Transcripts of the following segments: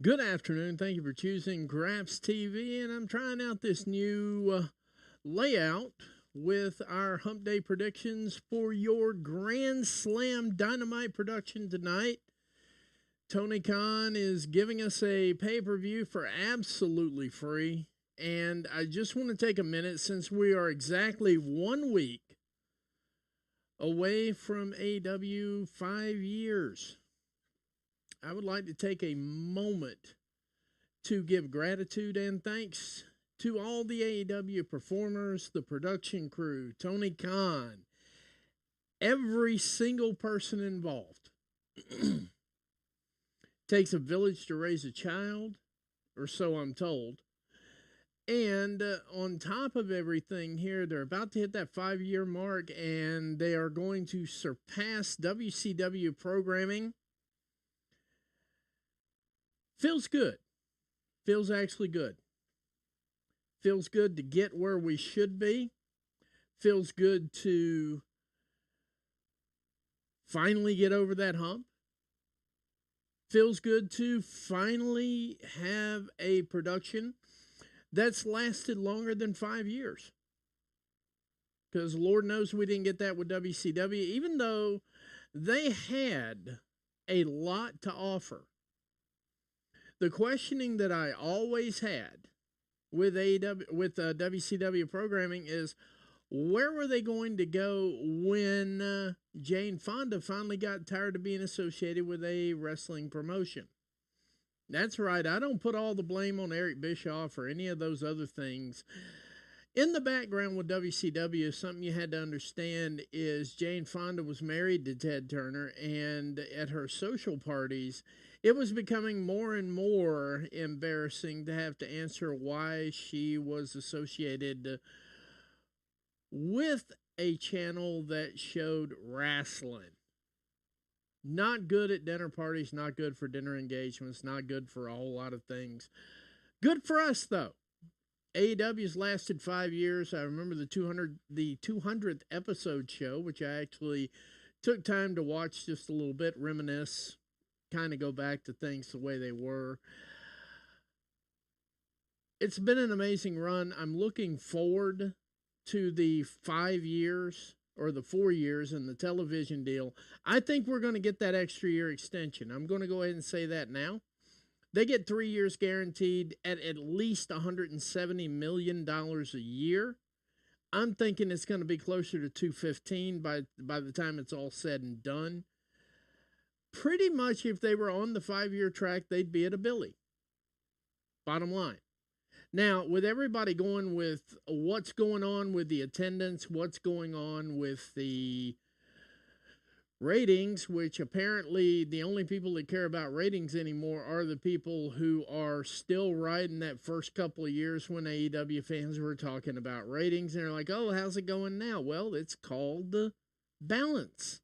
Good afternoon. Thank you for choosing Graps TV, and I'm trying out this new layout with our Hump Day predictions for your Grand Slam Dynamite production tonight. Tony Khan is giving us a pay-per-view for absolutely free, and I just want to take a minute since we are exactly 1 week away from AEW 5 years. I would like to take a moment to give gratitude and thanks to all the AEW performers, the production crew, Tony Khan, every single person involved. Takes a village to raise a child, or so I'm told. And on top of everything here, they're about to hit that 5-year mark, and they are going to surpass WCW programming. Feels good. Feels actually good. Feels good to get where we should be. Feels good to finally get over that hump. Feels good to finally have a production that's lasted longer than 5 years. Because Lord knows we didn't get that with WCW, even though they had a lot to offer. The questioning that I always had with WCW programming is, where were they going to go when Jane Fonda finally got tired of being associated with a wrestling promotion? That's right. I don't put all the blame on Eric Bischoff or any of those other things. In the background with WCW, something you had to understand is Jane Fonda was married to Ted Turner, and at her social parties, it was becoming more and more embarrassing to have to answer why she was associated with a channel that showed wrestling. Not good at dinner parties, not good for dinner engagements, not good for a whole lot of things. Good for us, though. AEW's lasted 5 years. I remember the 200th episode show, which I actually took time to watch just a little bit, reminisce, kind of go back to things the way they were. It's been an amazing run. I'm looking forward to the 5 years or the 4 years in the television deal. I think we're going to get that extra year extension. I'm going to go ahead and say that now. They get 3 years guaranteed at least $170 million a year. I'm thinking it's going to be closer to 215 by the time it's all said and done. Pretty much if they were on the 5-year track, they'd be at a Billy. Bottom line. Now, with everybody going with what's going on with the attendance, what's going on with the ratings, which apparently the only people that care about ratings anymore are the people who are still riding that first couple of years when AEW fans were talking about ratings. And they're like, oh, how's it going now? Well, it's called the balance.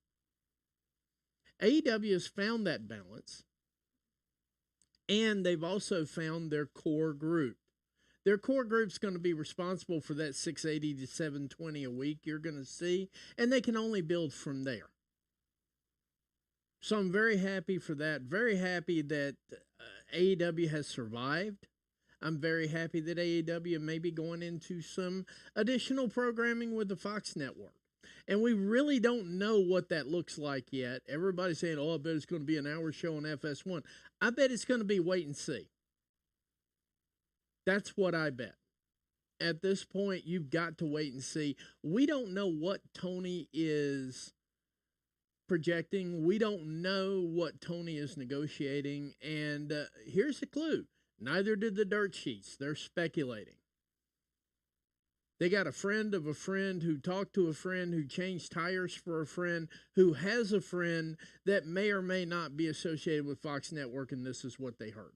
AEW has found that balance, and they've also found their core group. Their core group's going to be responsible for that 680 to 720 a week you're going to see, and they can only build from there. So I'm very happy for that. Very happy that AEW has survived. I'm very happy that AEW may be going into some additional programming with the Fox network. And we really don't know what that looks like yet. Everybody's saying, oh, I bet it's going to be an hour show on FS1. I bet it's going to be wait and see. That's what I bet. At this point, you've got to wait and see. We don't know what Tony is projecting. We don't know what Tony is negotiating. And here's the clue. Neither did the dirt sheets. They're speculating. They got a friend of a friend who talked to a friend who changed tires for a friend who has a friend that may or may not be associated with Fox Network, and this is what they heard.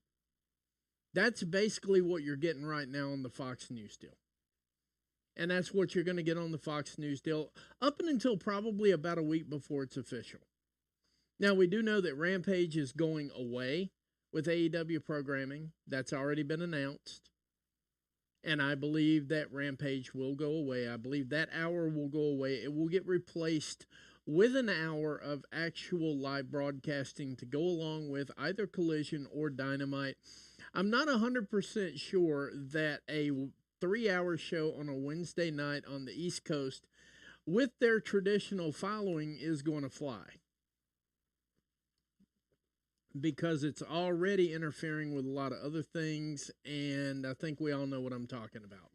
That's basically what you're getting right now on the Fox News deal. And that's what you're going to get on the Fox News deal up until probably about a week before it's official. Now, we do know that Rampage is going away with AEW programming. That's already been announced. And I believe that Rampage will go away. I believe that hour will go away. It will get replaced with an hour of actual live broadcasting to go along with either Collision or Dynamite. I'm not 100% sure that a 3 hour show on a Wednesday night on the East Coast with their traditional following is going to fly, because it's already interfering with a lot of other things, and I think we all know what I'm talking about.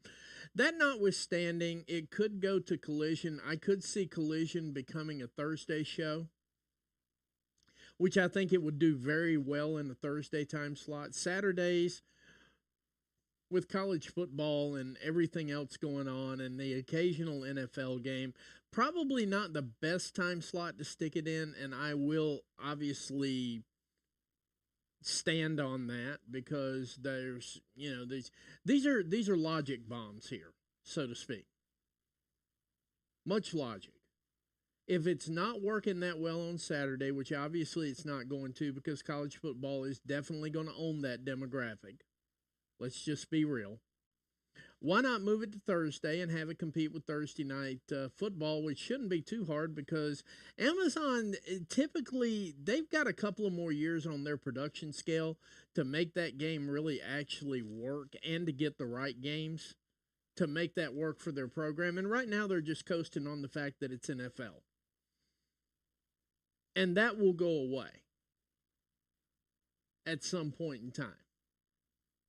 That notwithstanding, it could go to Collision. I could see Collision becoming a Thursday show, which I think it would do very well in the Thursday time slot. Saturdays, with college football and everything else going on and the occasional NFL game, probably not the best time slot to stick it in, and I will obviously stand on that, because there's, these are logic bombs here, so to speak. Much logic. If it's not working that well on Saturday, which obviously it's not going to, because college football is definitely going to own that demographic. Let's just be real. Why not move it to Thursday and have it compete with Thursday night football, which shouldn't be too hard, because Amazon, typically, they've got a couple of more years on their production scale to make that game really actually work, and to get the right games to make that work for their program. And right now they're just coasting on the fact that it's NFL. And that will go away at some point in time.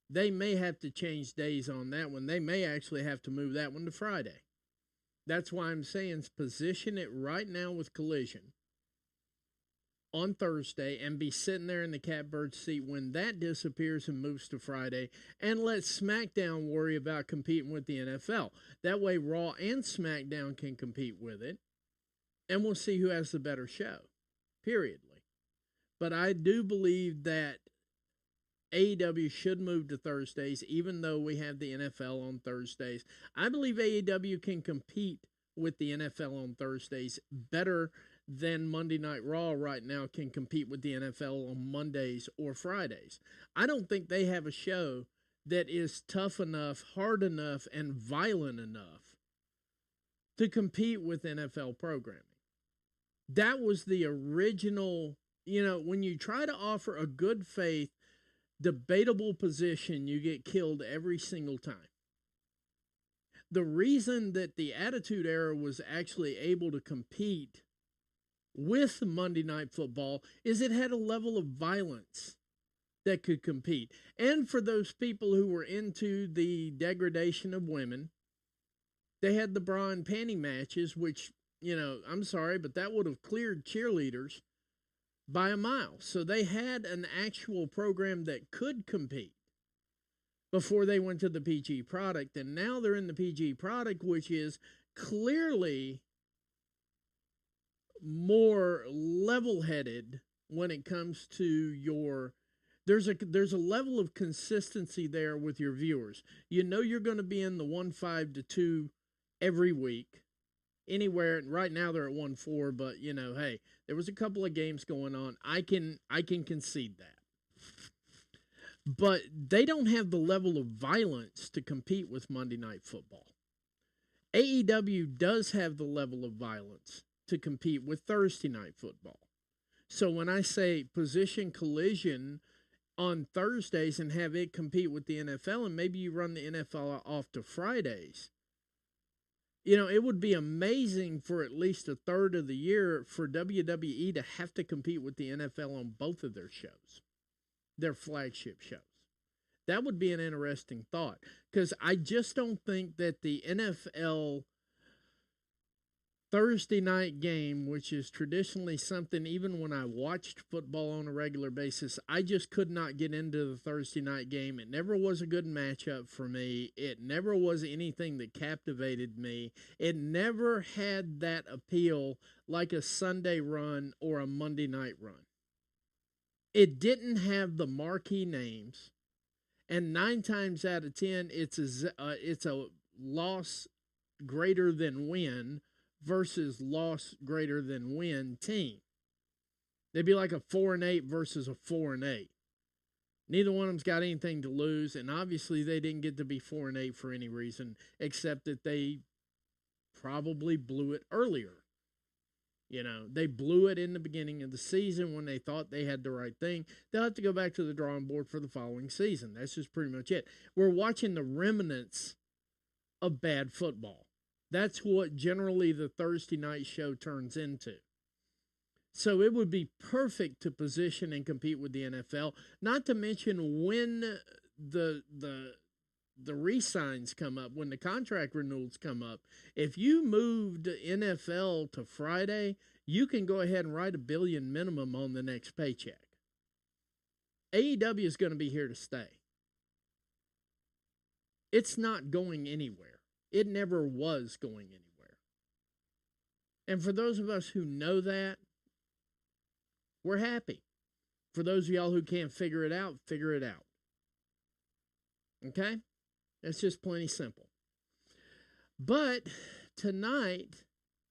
They may have to change days on that one. They may actually have to move that one to Friday. That's why I'm saying position it right now with Collision on Thursday, and be sitting there in the catbird seat when that disappears and moves to Friday, and let SmackDown worry about competing with the NFL. That way Raw and SmackDown can compete with it, and we'll see who has the better show, periodly. But I do believe that AEW should move to Thursdays, even though we have the NFL on Thursdays. I believe AEW can compete with the NFL on Thursdays better than Monday Night Raw right now can compete with the NFL on Mondays or Fridays. I don't think they have a show that is tough enough, hard enough, and violent enough to compete with NFL programming. That was the original, when you try to offer a good faith, debatable position, you get killed every single time. The reason that the Attitude Era was actually able to compete with Monday Night Football is it had a level of violence that could compete. And for those people who were into the degradation of women, they had the bra and panty matches, which, I'm sorry, but that would have cleared cheerleaders by a mile. So they had an actual program that could compete before they went to the PG product. And now they're in the PG product, which is clearly more level-headed when it comes to your... There's a level of consistency there with your viewers. You're going to be in the 1.5 to 2 every week. Anywhere, right now they're at 1.4, but hey, there was a couple of games going on. I can concede that. But they don't have the level of violence to compete with Monday Night Football. AEW does have the level of violence to compete with Thursday Night Football. So when I say position Collision on Thursdays and have it compete with the NFL, and maybe you run the NFL off to Fridays, it would be amazing for at least a third of the year for WWE to have to compete with the NFL on both of their shows, their flagship shows. That would be an interesting thought, because I just don't think that the NFL Thursday night game, which is traditionally something, even when I watched football on a regular basis, I just could not get into the Thursday night game. It never was a good matchup for me. It never was anything that captivated me. It never had that appeal like a Sunday run or a Monday night run. It didn't have the marquee names, and 9 times out of 10, it's a loss greater than win versus loss greater than win team. They'd be like a 4-8 versus a 4-8. Neither one of them's got anything to lose, and obviously they didn't get to be 4-8 for any reason except that they probably blew it earlier. They blew it in the beginning of the season when they thought they had the right thing. They'll have to go back to the drawing board for the following season. That's just pretty much it. We're watching the remnants of bad football. That's what generally the Thursday night show turns into. So it would be perfect to position and compete with the NFL. Not to mention when the re-signs come up, when the contract renewals come up. If you moved NFL to Friday, you can go ahead and write $1 billion minimum on the next paycheck. AEW is going to be here to stay. It's not going anywhere. It never was going anywhere. And for those of us who know that, we're happy. For those of y'all who can't figure it out, figure it out. Okay? That's just plain simple. But tonight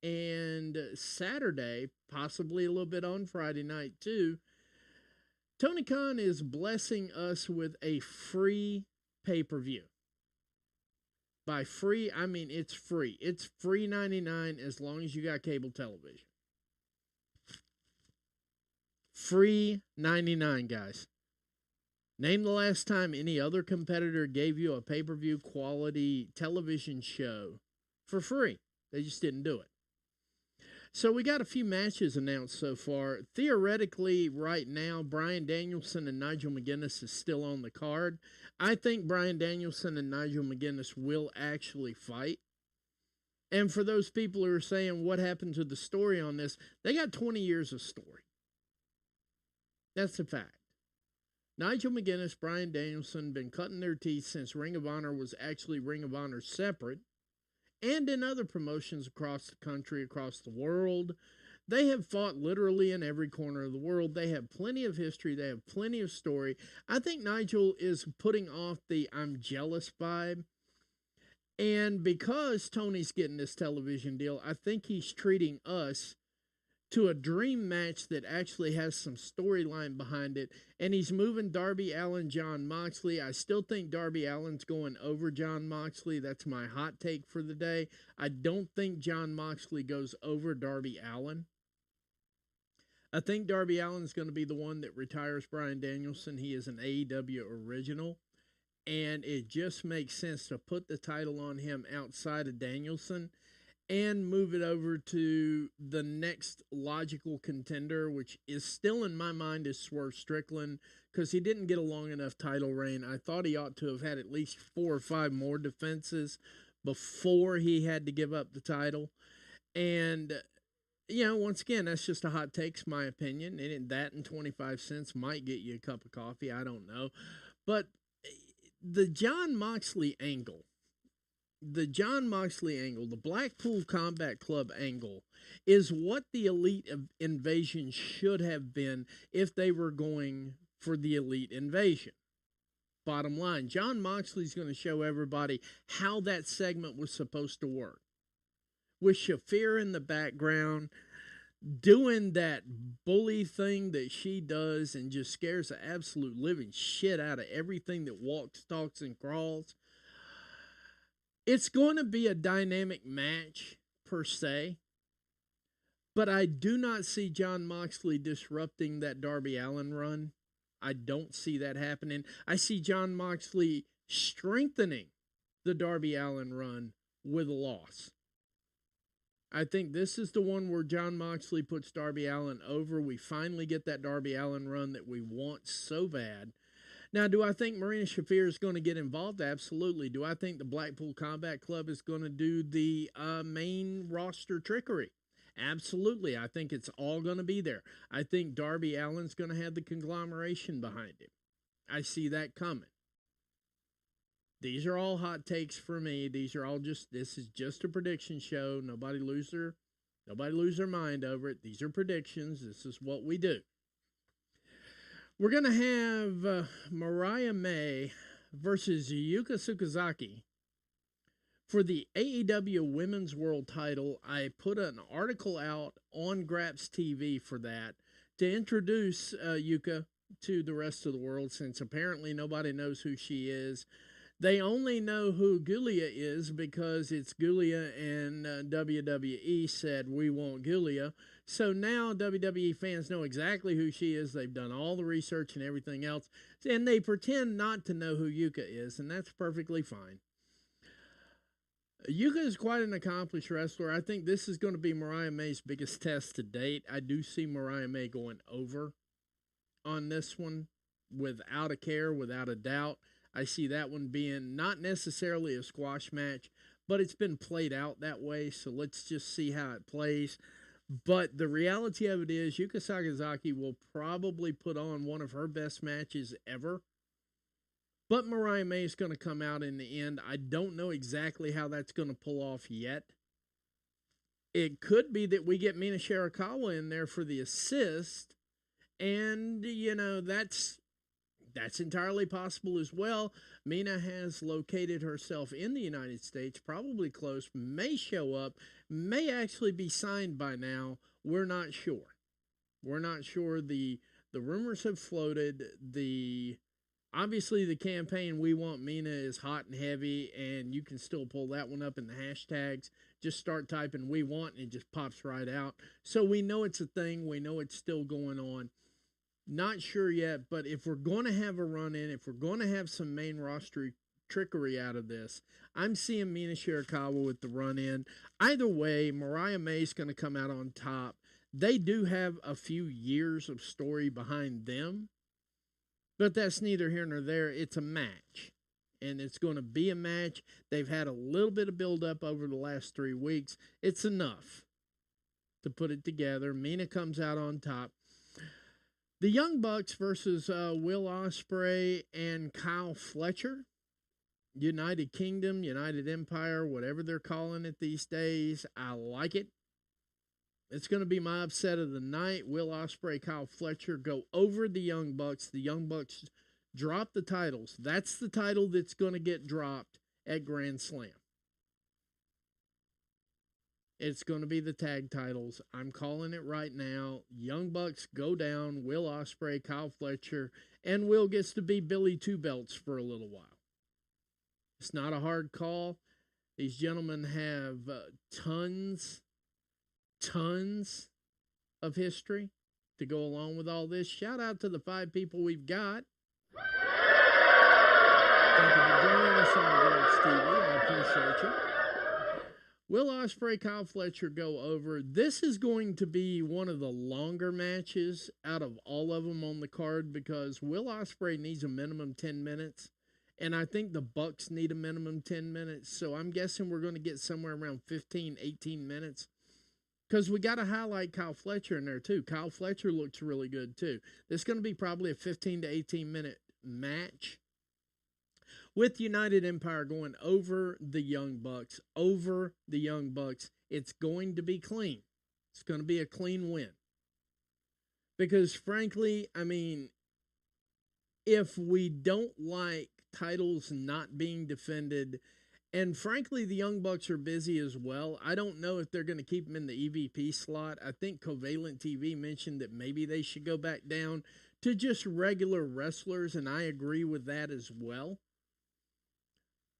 and Saturday, possibly a little bit on Friday night too, Tony Khan is blessing us with a free pay-per-view. By free, I mean it's free. It's free 99 as long as you got cable television. Free 99, guys. Name the last time any other competitor gave you a pay-per-view quality television show for free. They just didn't do it. So we got a few matches announced so far. Theoretically, right now, Bryan Danielson and Nigel McGuinness is still on the card. I think Bryan Danielson and Nigel McGuinness will actually fight. And for those people who are saying, what happened to the story on this? They got 20 years of story. That's a fact. Nigel McGuinness, Bryan Danielson, been cutting their teeth since Ring of Honor was actually Ring of Honor separate, and in other promotions across the country, across the world. They have fought literally in every corner of the world. They have plenty of history. They have plenty of story. I think Nigel is putting off the I'm jealous vibe. And because Tony's getting this television deal, I think he's treating us to a dream match that actually has some storyline behind it. And he's moving Darby Allin, Jon Moxley. I still think Darby Allin's going over Jon Moxley. That's my hot take for the day. I don't think Jon Moxley goes over Darby Allin. I think Darby Allin's going to be the one that retires Bryan Danielson. He is an AEW original. And it just makes sense to put the title on him outside of Danielson and move it over to the next logical contender, which is still in my mind is Swerve Strickland, because he didn't get a long enough title reign. I thought he ought to have had at least 4 or 5 more defenses before he had to give up the title. And, once again, that's just a hot take, my opinion. And that and 25 cents might get you a cup of coffee. I don't know. But the Jon Moxley angle, the Blackpool Combat Club angle, is what the Elite Invasion should have been if they were going for the Elite Invasion. Bottom line, Jon Moxley's going to show everybody how that segment was supposed to work. With Shafir in the background, doing that bully thing that she does and just scares the absolute living shit out of everything that walks, talks, and crawls. It's going to be a dynamic match, per se, but I do not see Jon Moxley disrupting that Darby Allin run. I don't see that happening. I see Jon Moxley strengthening the Darby Allin run with a loss. I think this is the one where Jon Moxley puts Darby Allin over. We finally get that Darby Allin run that we want so bad. Now, do I think Marina Shafir is going to get involved? Absolutely. Do I think the Blackpool Combat Club is going to do the main roster trickery? Absolutely. I think it's all going to be there. I think Darby Allin's going to have the conglomeration behind him. I see that coming. These are all hot takes for me. This is just a prediction show. Nobody lose their mind over it. These are predictions. This is what we do. We're going to have Mariah May versus Yuka Sakazaki for the AEW Women's World title. I put an article out on Graps TV for that to introduce Yuka to the rest of the world, since apparently nobody knows who she is. They only know who Giulia is because it's Giulia, and WWE said, we want Giulia. So now WWE fans know exactly who she is. They've done all the research and everything else, and they pretend not to know who Yuka is, and that's perfectly fine. Yuka is quite an accomplished wrestler. I think this is going to be Mariah May's biggest test to date. I do see Mariah May going over on this one without a care, without a doubt. I see that one being not necessarily a squash match, but it's been played out that way, so let's just see how it plays. But the reality of it is, Yuka Sakazaki will probably put on one of her best matches ever. But Mariah May is going to come out in the end. I don't know exactly how that's going to pull off yet. It could be that we get Mina Shirakawa in there for the assist. And, that's entirely possible as well. Mina has located herself in the United States, probably close, may show up, may actually be signed by now. We're not sure. We're not sure. The rumors have floated. Obviously, the campaign We Want Mina is hot and heavy, and you can still pull that one up in the hashtags. Just start typing We Want, and it just pops right out. So we know it's a thing. We know it's still going on. Not sure yet, but if we're going to have a run-in, if we're going to have some main roster trickery out of this, I'm seeing Mina Shirakawa with the run-in. Either way, Mariah May's going to come out on top. They do have a few years of story behind them, but that's neither here nor there. It's a match, and it's going to be a match. They've had a little bit of build-up over the last 3 weeks. It's enough to put it together. Mina comes out on top. The Young Bucks versus Will Ospreay and Kyle Fletcher. United Kingdom, United Empire, whatever they're calling it these days. I like it. It's going to be my upset of the night. Will Ospreay, Kyle Fletcher go over the Young Bucks. The Young Bucks drop the titles. That's the title that's going to get dropped at Grand Slam. It's going to be the tag titles. I'm calling it right now. Young Bucks go down. Will Ospreay, Kyle Fletcher, and Will gets to be Billy Two Belts for a little while. It's not a hard call. These gentlemen have tons of history to go along with all this. Shout out to the 5 people we've got. Thank you for joining us on Grants TV. I appreciate you. Will Ospreay, Kyle Fletcher go over. This is going to be one of the longer matches out of all of them on the card because Will Ospreay needs a minimum 10 minutes. And I think the Bucks need a minimum 10 minutes. So I'm guessing we're going to get somewhere around 15, 18 minutes. Because we got to highlight Kyle Fletcher in there too. Kyle Fletcher looks really good too. This is going to be probably a 15 to 18 minute match. With United Empire going over the Young Bucks. It's going to be clean. It's going to be a clean win. Because frankly, I mean, if we don't like titles not being defended, and frankly, the Young Bucks are busy as well. I don't know if they're going to keep them in the EVP slot. I think Covalent TV mentioned that maybe they should go back down to just regular wrestlers, and I agree with that as well.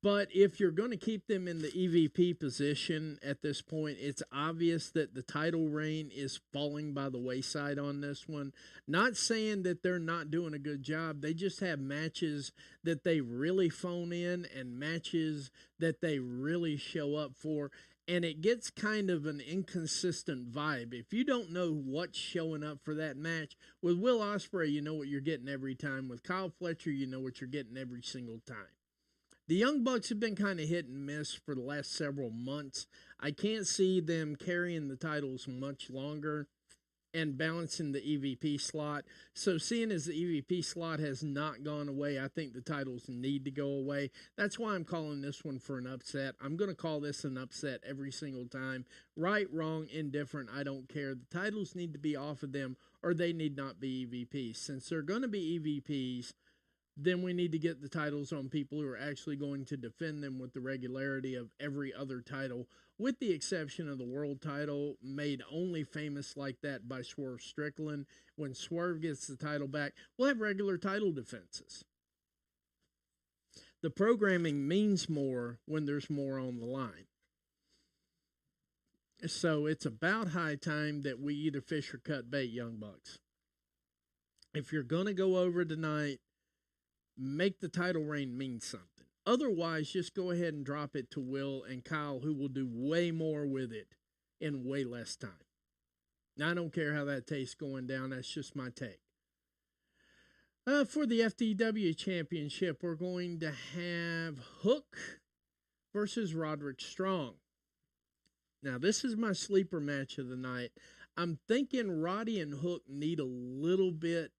But if you're going to keep them in the EVP position at this point, it's obvious that the title reign is falling by the wayside on this one. Not saying that they're not doing a good job. They just have matches that they really phone in and matches that they really show up for. And it gets kind of an inconsistent vibe. If you don't know what's showing up for that match, with Will Ospreay, you know what you're getting every time. With Kyle Fletcher, you know what you're getting every single time. The Young Bucks have been kind of hit and miss for the last several months. I can't see them carrying the titles much longer and balancing the EVP slot. So seeing as the EVP slot has not gone away, I think the titles need to go away. That's why I'm calling this one for an upset. I'm going to call this an upset every single time. Right, wrong, indifferent, I don't care. The titles need to be off of them or they need not be EVPs. Since they're going to be EVPs, then we need to get the titles on people who are actually going to defend them with the regularity of every other title, with the exception of the world title, made only famous like that by Swerve Strickland. When Swerve gets the title back, we'll have regular title defenses. The programming means more when there's more on the line. So it's about high time that we either fish or cut bait, Young Bucks. If you're going to go over tonight, make the title reign mean something. Otherwise, just go ahead and drop it to Will and Kyle, who will do way more with it in way less time. Now, I don't care how that tastes going down. That's just my take. For the FTW Championship, we're going to have Hook versus Roderick Strong. Now, this is my sleeper match of the night. I'm thinking Roddy and Hook need a little bit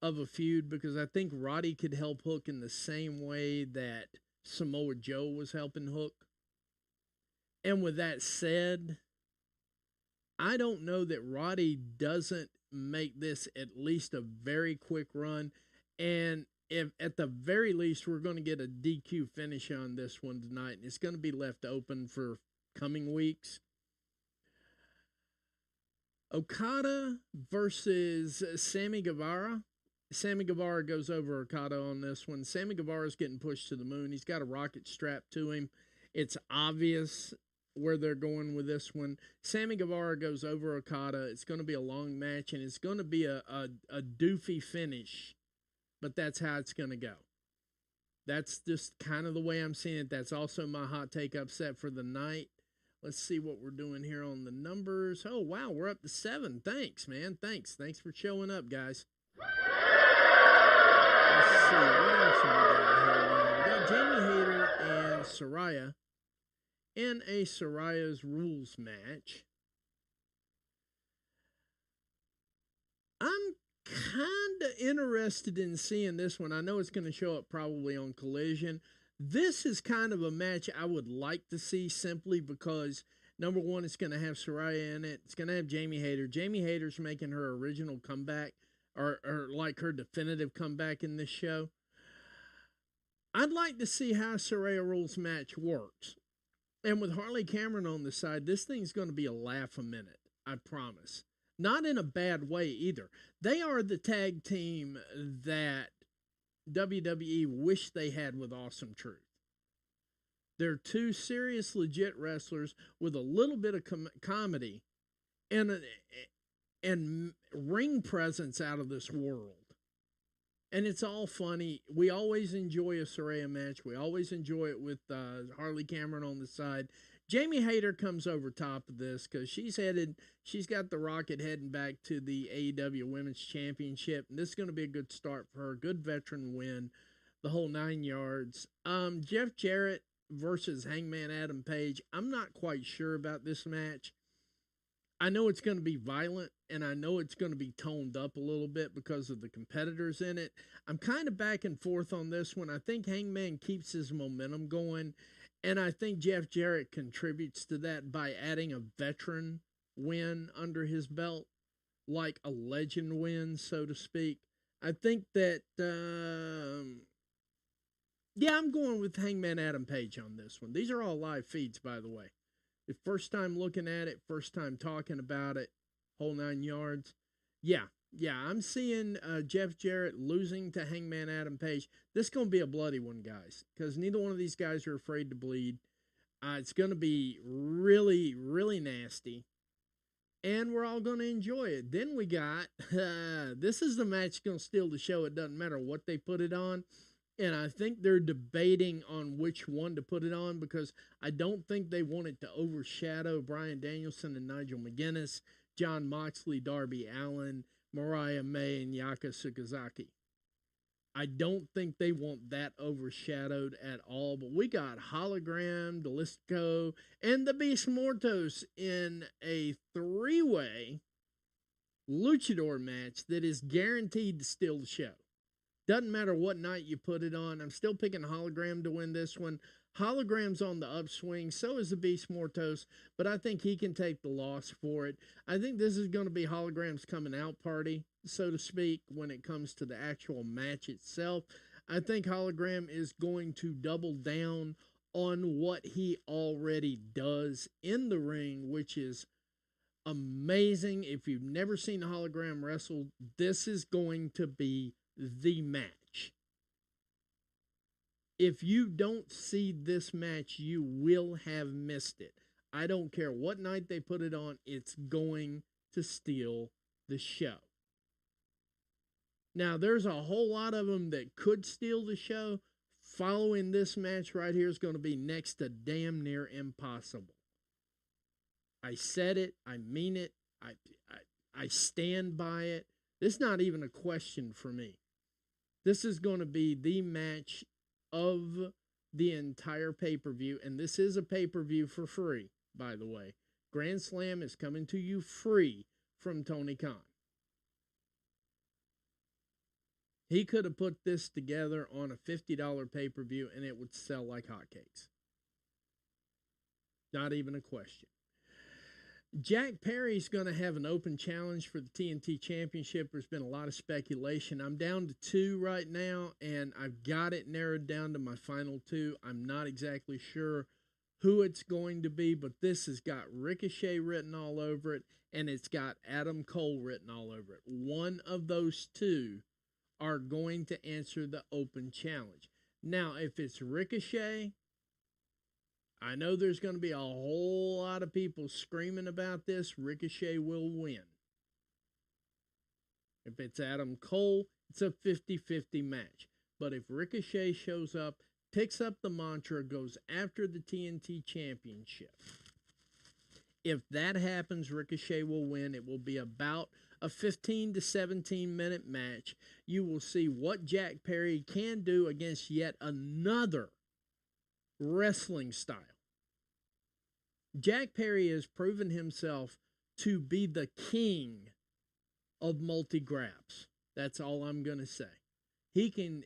of a feud because I think Roddy could help Hook in the same way that Samoa Joe was helping Hook. And with that said, I don't know that Roddy doesn't make this at least a very quick run. And if at the very least we're going to get a DQ finish on this one tonight, and it's going to be left open for coming weeks. Okada versus Sammy Guevara. Sammy Guevara goes over Okada on this one. Sammy Guevara's getting pushed to the moon. He's got a rocket strapped to him. It's obvious where they're going with this one. Sammy Guevara goes over Okada. It's going to be a long match, and it's going to be a doofy finish, but that's how it's going to go. That's just kind of the way I'm seeing it. That's also my hot take upset for the night. Let's see what we're doing here on the numbers. Oh, wow, we're up to 7. Thanks, man. Thanks for showing up, guys. Let's see, what else have we got here? We got Jamie Hayter and Saraya in a Saraya's Rules match. I'm kind of interested in seeing this one. I know it's going to show up probably on Collision. This is kind of a match I would like to see simply because, number one, it's going to have Saraya in it. It's going to have Jamie Hayter. Jamie Hayter's making her original comeback or like her definitive comeback in this show. I'd like to see how Saraya Rules match works. And with Harley Cameron on the side, this thing's going to be a laugh a minute, I promise. Not in a bad way either. They are the tag team that WWE wish they had with Awesome Truth. They're two serious, legit wrestlers with a little bit of comedy and ring presence out of this world. And it's all funny. We always enjoy a Saraya match. We always enjoy it with Harley Cameron on the side. Jamie Hayter comes over top of this because she's got the rocket heading back to the AEW Women's Championship. And this is going to be a good start for her. Good veteran win, the whole 9 yards. Jeff Jarrett versus Hangman Adam Page. I'm not quite sure about this match. I know it's going to be violent, and I know it's going to be toned up a little bit because of the competitors in it. I'm kind of back and forth on this one. I think Hangman keeps his momentum going, and I think Jeff Jarrett contributes to that by adding a veteran win under his belt, like a legend win, so to speak. I think that, I'm going with Hangman Adam Page on this one. These are all live feeds, by the way. The first time looking at it, first time talking about it, whole 9 yards. Yeah, I'm seeing Jeff Jarrett losing to Hangman Adam Page. This is going to be a bloody one, guys, because neither one of these guys are afraid to bleed. It's going to be really, really nasty, and we're all going to enjoy it. Then we got, this is the match going to steal the show. It doesn't matter what they put it on. And I think they're debating on which one to put it on because I don't think they want it to overshadow Bryan Danielson and Nigel McGuinness, Jon Moxley, Darby Allin, Mariah May, and Yaka Sakazaki. I don't think they want that overshadowed at all. But we got Hologram, Delistico, and the Beast Mortos in a 3-way luchador match that is guaranteed to steal the show. Doesn't matter what night you put it on. I'm still picking Hologram to win this one. Hologram's on the upswing. So is the Beast Mortos. But I think he can take the loss for it. I think this is going to be Hologram's coming out party, so to speak, when it comes to the actual match itself. I think Hologram is going to double down on what he already does in the ring, which is amazing. If you've never seen a Hologram wrestle, this is going to be the match. If you don't see this match, you will have missed it. I don't care what night they put it on, it's going to steal the show. Now, there's a whole lot of them that could steal the show. Following this match right here is going to be next to damn near impossible. I said it. I mean it. I stand by it. This is not even a question for me. This is going to be the match of the entire pay-per-view, and this is a pay-per-view for free, by the way. Grand Slam is coming to you free from Tony Khan. He could have put this together on a $50 pay-per-view, and it would sell like hotcakes. Not even a question. Jack Perry's going to have an open challenge for the TNT Championship. There's been a lot of speculation. I'm down to 2 right now, and I've got it narrowed down to my final 2. I'm not exactly sure who it's going to be, but this has got Ricochet written all over it, and it's got Adam Cole written all over it. One of those 2 are going to answer the open challenge. Now, if it's Ricochet, I know there's going to be a whole lot of people screaming about this. Ricochet will win. If it's Adam Cole, it's a 50-50 match. But if Ricochet shows up, picks up the mantra, goes after the TNT Championship, if that happens, Ricochet will win. It will be about a 15 to 17 minute match. You will see what Jack Perry can do against yet another wrestling style. Jack Perry has proven himself to be the king of multi-grabs. That's all I'm going to say. He can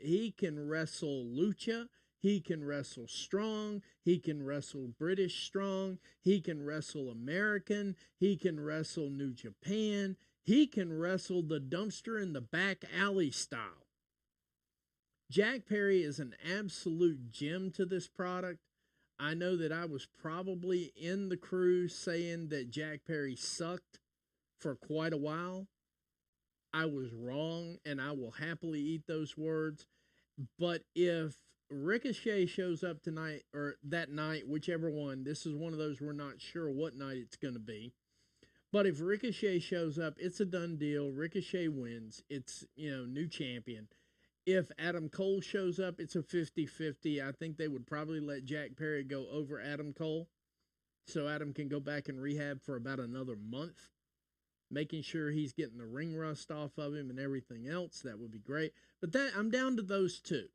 wrestle lucha. He can wrestle strong. He can wrestle British strong. He can wrestle American. He can wrestle New Japan. He can wrestle the dumpster in the back alley style. Jack Perry is an absolute gem to this product. I know that I was probably in the crew saying that Jack Perry sucked for quite a while. I was wrong, and I will happily eat those words. But if Ricochet shows up tonight, or that night, whichever one, this is one of those we're not sure what night it's going to be. But if Ricochet shows up, it's a done deal. Ricochet wins. It's, new champion. If Adam Cole shows up, it's a 50-50. I think they would probably let Jack Perry go over Adam Cole so Adam can go back and rehab for about another month, making sure he's getting the ring rust off of him and everything else. That would be great. But I'm down to those 2.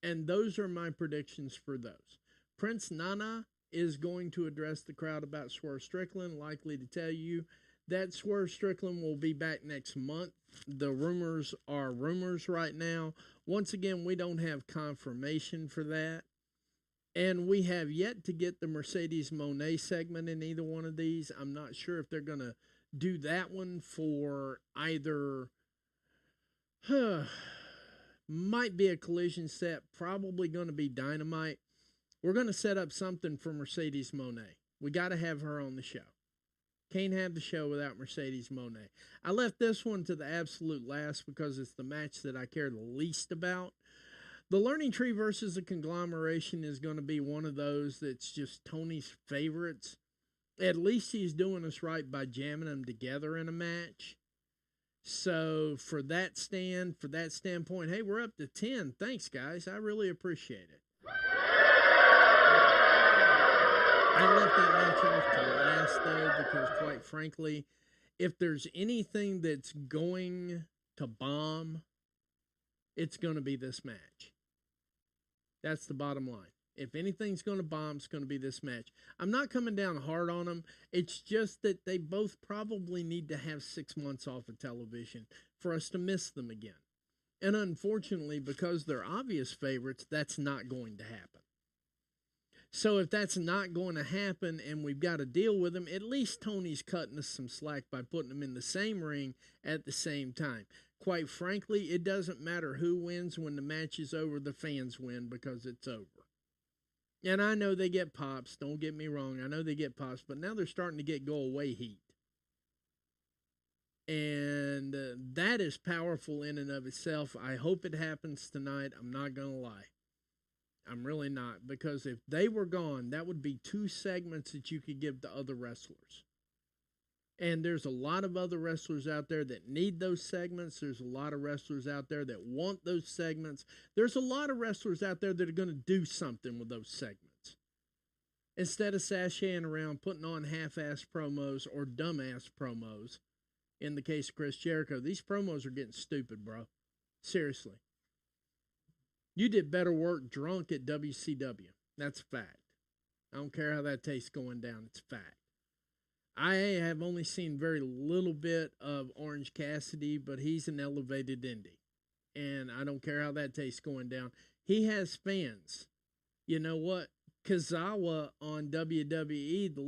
And those are my predictions for those. Prince Nana is going to address the crowd about Swerve Strickland, likely to tell you that Swerve Strickland will be back next month. The rumors are rumors right now. Once again, we don't have confirmation for that. And we have yet to get the Mercedes Moné segment in either one of these. I'm not sure if they're going to do that one for either. Might be a collision set. Probably going to be Dynamite. We're going to set up something for Mercedes Moné. We got to have her on the show. Can't have the show without Mercedes Moné. I left this one to the absolute last because it's the match that I care the least about. The Learning Tree versus the Conglomeration is going to be one of those that's just Tony's favorites. At least he's doing us right by jamming them together in a match. So for that standpoint, hey, we're up to 10. Thanks, guys. I really appreciate it. I left that match off to last, though, because quite frankly, if there's anything that's going to bomb, it's going to be this match. That's the bottom line. If anything's going to bomb, it's going to be this match. I'm not coming down hard on them. It's just that they both probably need to have 6 months off of television for us to miss them again. And unfortunately, because they're obvious favorites, that's not going to happen. So if that's not going to happen and we've got to deal with them, at least Tony's cutting us some slack by putting them in the same ring at the same time. Quite frankly, it doesn't matter who wins when the match is over, the fans win because it's over. And I know they get pops, don't get me wrong, I know they get pops, but now they're starting to get go-away heat. And that is powerful in and of itself. I hope it happens tonight, I'm not going to lie. I'm really not, because if they were gone, that would be 2 segments that you could give to other wrestlers. And there's a lot of other wrestlers out there that need those segments. There's a lot of wrestlers out there that want those segments. There's a lot of wrestlers out there that are going to do something with those segments. Instead of sashaying around, putting on half-ass promos or dumbass promos, in the case of Chris Jericho, these promos are getting stupid, bro. Seriously. You did better work drunk at WCW. That's a fact. I don't care how that tastes going down. It's a fact. I have only seen very little bit of Orange Cassidy, but he's an elevated indie. And I don't care how that tastes going down. He has fans. You know what? Kazawa on WWE, the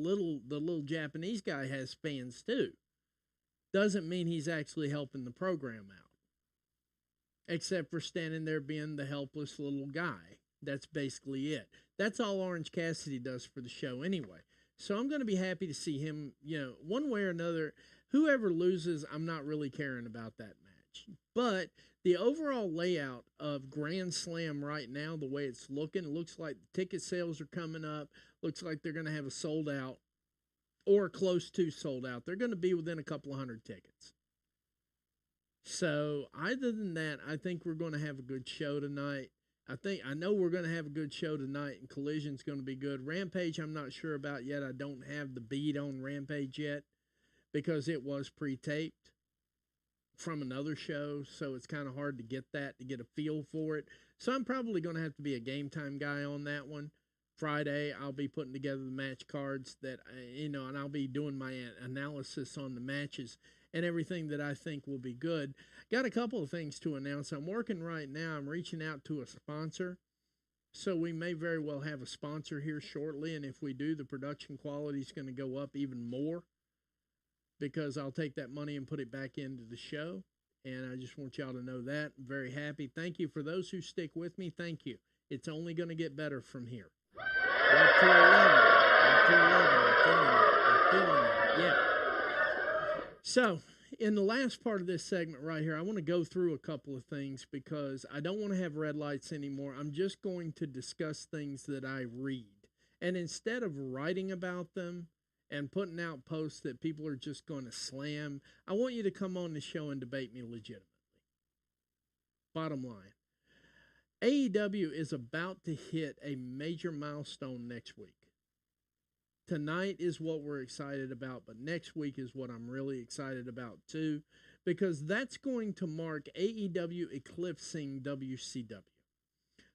little Japanese guy, has fans too. Doesn't mean he's actually helping the program out. Except for standing there being the helpless little guy. That's basically it. That's all Orange Cassidy does for the show anyway. So I'm going to be happy to see him, one way or another. Whoever loses, I'm not really caring about that match. But the overall layout of Grand Slam right now, the way it's looking, it looks like ticket sales are coming up. Looks like they're going to have a sold out or close to sold out. They're going to be within a couple of hundred tickets. So other than that, I think we're going to have a good show tonight. I know we're going to have a good show tonight, and Collision's going to be good. Rampage, I'm not sure about yet. I don't have the beat on Rampage yet because it was pre-taped from another show, so it's kind of hard to get a feel for it. So I'm probably going to have to be a game time guy on that one. Friday, I'll be putting together the match cards that, and I'll be doing my analysis on the matches and everything that I think will be good. Got a couple of things to announce. I'm working right now. I'm reaching out to a sponsor. So we may very well have a sponsor here shortly. And if we do, the production quality is going to go up even more because I'll take that money and put it back into the show. And I just want y'all to know that. I'm very happy. Thank you for those who stick with me. Thank you. It's only going to get better from here. Up to 11. Up to 11. I'm feeling it. Yeah. So, in the last part of this segment right here, I want to go through a couple of things because I don't want to have red lights anymore. I'm just going to discuss things that I read. And instead of writing about them and putting out posts that people are just going to slam, I want you to come on the show and debate me legitimately. Bottom line. AEW is about to hit a major milestone next week. Tonight is what we're excited about, but next week is what I'm really excited about too, because that's going to mark AEW eclipsing WCW.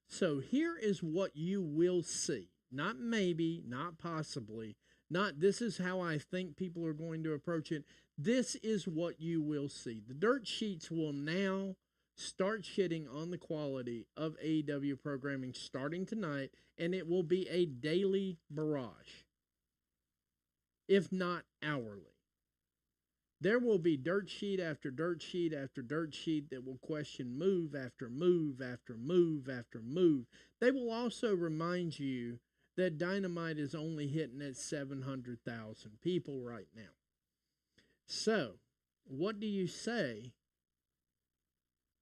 So here is what you will see. Not maybe, not possibly, not this is how I think people are going to approach it. This is what you will see. The dirt sheets will now start shitting on the quality of AEW programming starting tonight, and it will be a daily barrage, if not hourly. There will be dirt sheet after dirt sheet after dirt sheet that will question move after move after move after move. They will also remind you that Dynamite is only hitting at 700,000 people right now. So, what do you say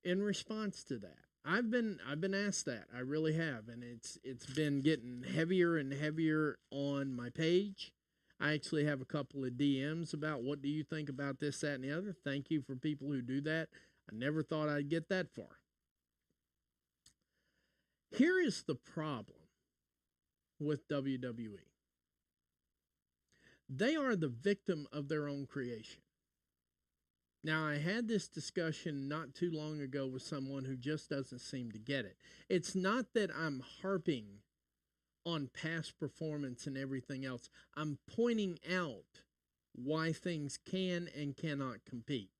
in response to that? I've been asked that. I really have, and it's been getting heavier and heavier on my page. I actually have a couple of DMs about what do you think about this, that, and the other. Thank you for people who do that. I never thought I'd get that far. Here is the problem with WWE. They are the victim of their own creation. Now, I had this discussion not too long ago with someone who just doesn't seem to get it. It's not that I'm harping on past performance and everything else. I'm pointing out why things can and cannot compete.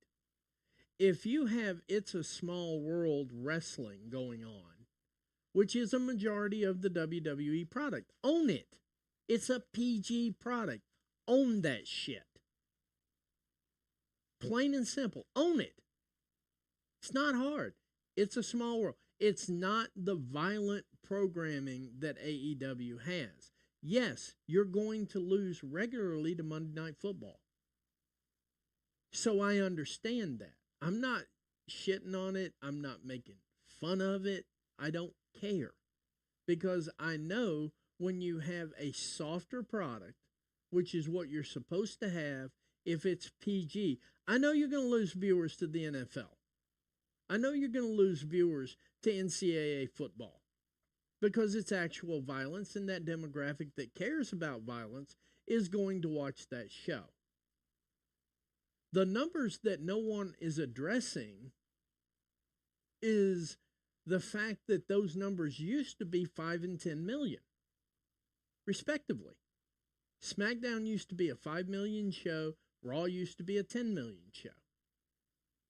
If you have It's a Small World wrestling going on, which is a majority of the WWE product, own it. It's a PG product. Own that shit. Plain and simple. Own it. It's not hard. It's a small world. It's not the violent programming that AEW has. Yes, you're going to lose regularly to Monday Night Football. So I understand that. I'm not shitting on it. I'm not making fun of it. I don't care. because I know when you have a softer product, which is what you're supposed to have if it's PG, I know you're going to lose viewers to the NFL. I know you're going to lose viewers to NCAA football because it's actual violence, and that demographic that cares about violence is going to watch that show. The numbers that no one is addressing is the fact that those numbers used to be 5 and 10 million, respectively. SmackDown used to be a 5 million show. Raw used to be a 10 million show.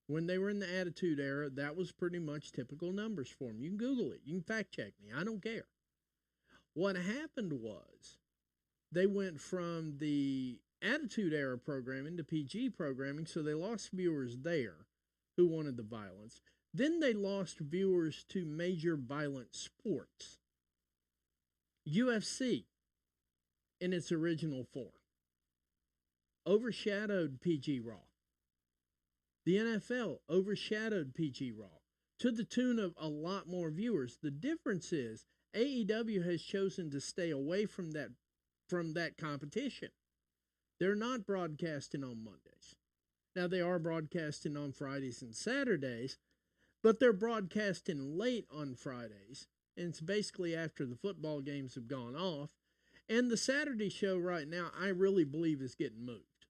When they were in the Attitude Era, that was pretty much typical numbers for them. You can Google it. You can fact check me. I don't care. What happened was they went from the Attitude Era programming to PG programming, so they lost viewers there who wanted the violence. Then they lost viewers to major violent sports. UFC, in its original form, overshadowed PG Raw. The NFL overshadowed PG Raw to the tune of a lot more viewers. The difference is AEW has chosen to stay away from that competition. They're not broadcasting on Mondays. Now, they are broadcasting on Fridays and Saturdays, but they're broadcasting late on Fridays, and it's basically after the football games have gone off. And the Saturday show right now, I really believe, is getting moved,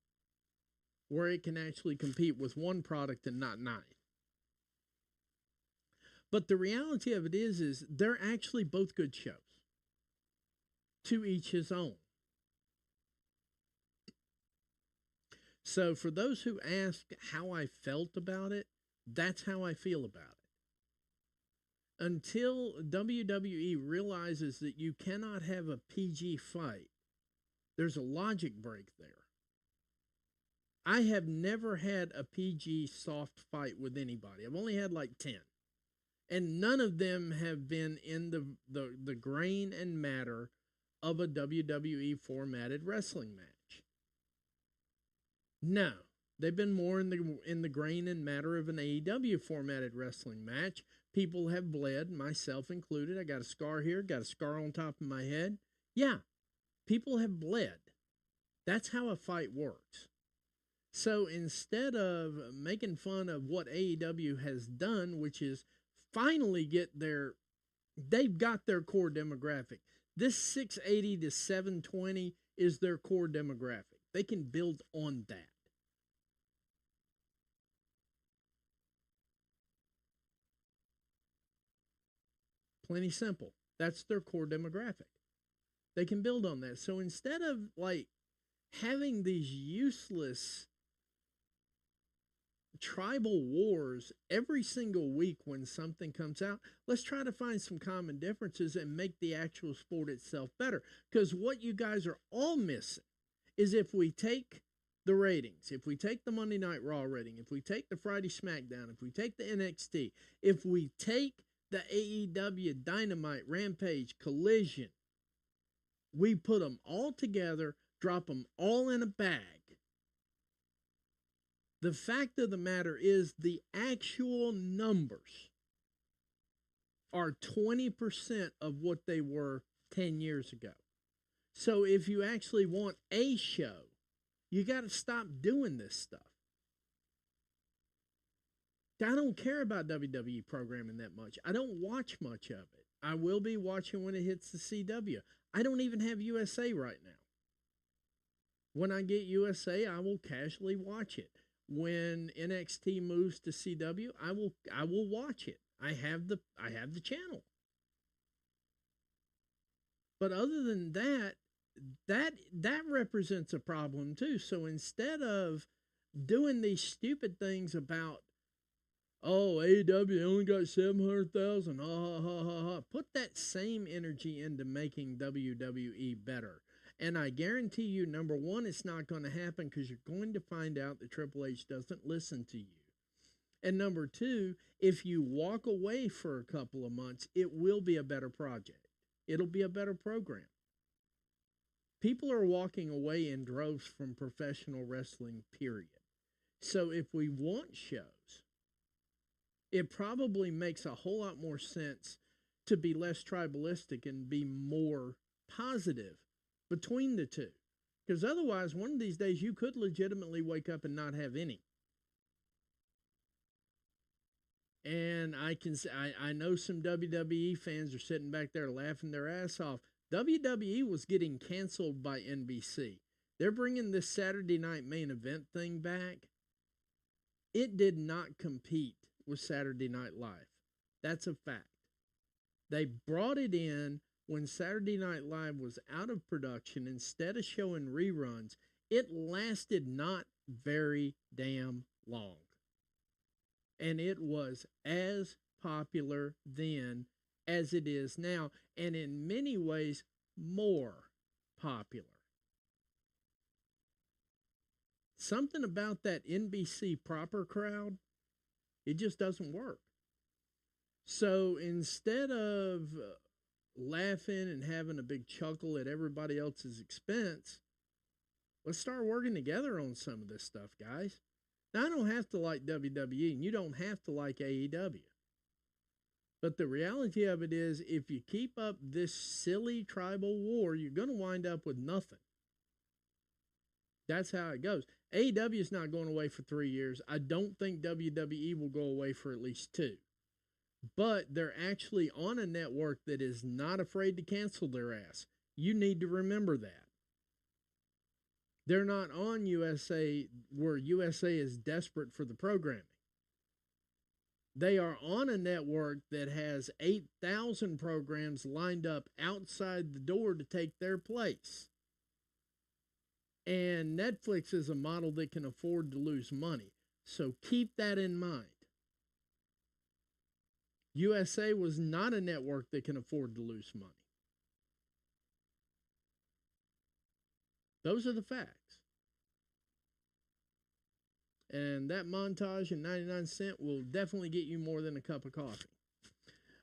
where it can actually compete with one product and not 9. But the reality of it is they're actually both good shows. To each his own. So for those who ask how I felt about it, that's how I feel about it. Until WWE realizes that you cannot have a PG fight, there's a logic break there. I have never had a PG soft fight with anybody. I've only had like 10. And none of them have been in the grain and matter of a WWE formatted wrestling match. No, they've been more in the grain and matter of an AEW formatted wrestling match. People have bled, myself included. I got a scar here, got a scar on top of my head. Yeah, people have bled. That's how a fight works. So instead of making fun of what AEW has done, which is finally they've got their core demographic. This 680 to 720 is their core demographic. They can build on that. Plenty simple. That's their core demographic. They can build on that. So instead of like having these useless tribal wars every single week when something comes out, let's try to find some common differences and make the actual sport itself better. Because what you guys are all missing is if we take the ratings, if we take the Monday Night Raw rating, if we take the Friday SmackDown, if we take the NXT, if we take the AEW Dynamite, Rampage, Collision, we put them all together, drop them all in a bag. The fact of the matter is the actual numbers are 20% of what they were 10 years ago. So if you actually want a show, you got to stop doing this stuff. I don't care about WWE programming that much. I don't watch much of it. I will be watching when it hits the CW. I don't even have USA right now. When I get USA, I will casually watch it. When NXT moves to CW, I will watch it. I have the channel. But other than that represents a problem too. So instead of doing these stupid things about, oh, AEW only got 700,000, ha ha ha ha ha, put that same energy into making WWE better. And I guarantee you, number one, it's not going to happen because you're going to find out that Triple H doesn't listen to you. And number two, if you walk away for a couple of months, it will be a better project. It'll be a better program. People are walking away in droves from professional wrestling, period. So if we want shows, it probably makes a whole lot more sense to be less tribalistic and be more positive between the two. Because otherwise, one of these days, you could legitimately wake up and not have any. And I know some WWE fans are sitting back there laughing their ass off. WWE was getting canceled by NBC. They're bringing this Saturday night main event thing back. It did not compete with Saturday Night Live. That's a fact. They brought it in when Saturday Night Live was out of production. Instead of showing reruns, it lasted not very damn long. And it was as popular then as it is now, and in many ways more popular. Something about that NBC proper crowd, it just doesn't work. So instead of laughing and having a big chuckle at everybody else's expense, let's start working together on some of this stuff, guys. Now, I don't have to like WWE, and you don't have to like AEW. But the reality of it is, if you keep up this silly tribal war, you're going to wind up with nothing. That's how it goes. AEW is not going away for 3 years. I don't think WWE will go away for at least 2. But they're actually on a network that is not afraid to cancel their ass. You need to remember that. They're not on USA where USA is desperate for the programming. They are on a network that has 8,000 programs lined up outside the door to take their place. And Netflix is a model that can afford to lose money. So keep that in mind. USA was not a network that can afford to lose money. Those are the facts. And that montage and 99 cents will definitely get you more than a cup of coffee.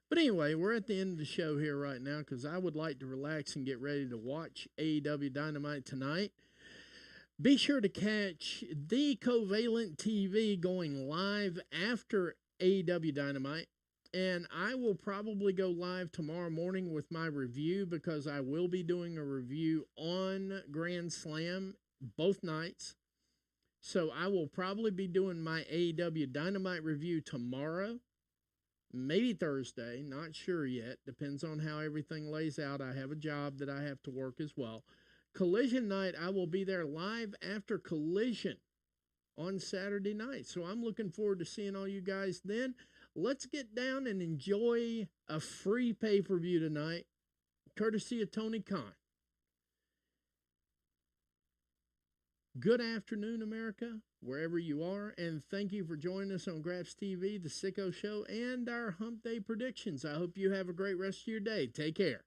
But anyway, we're at the end of the show here right now because I would like to relax and get ready to watch AEW Dynamite tonight. Be sure to catch the Covalent TV going live after AEW Dynamite. And I will probably go live tomorrow morning with my review because I will be doing a review on Grand Slam both nights. So I will probably be doing my AEW Dynamite review tomorrow, maybe Thursday, not sure yet. Depends on how everything lays out. I have a job that I have to work as well. Collision night, I will be there live after Collision on Saturday night. So I'm looking forward to seeing all you guys then. Let's get down and enjoy a free pay-per-view tonight, courtesy of Tony Khan. Good afternoon, America, wherever you are, and thank you for joining us on Graps TV, The Sicko Show, and our Hump Day Predictions. I hope you have a great rest of your day. Take care.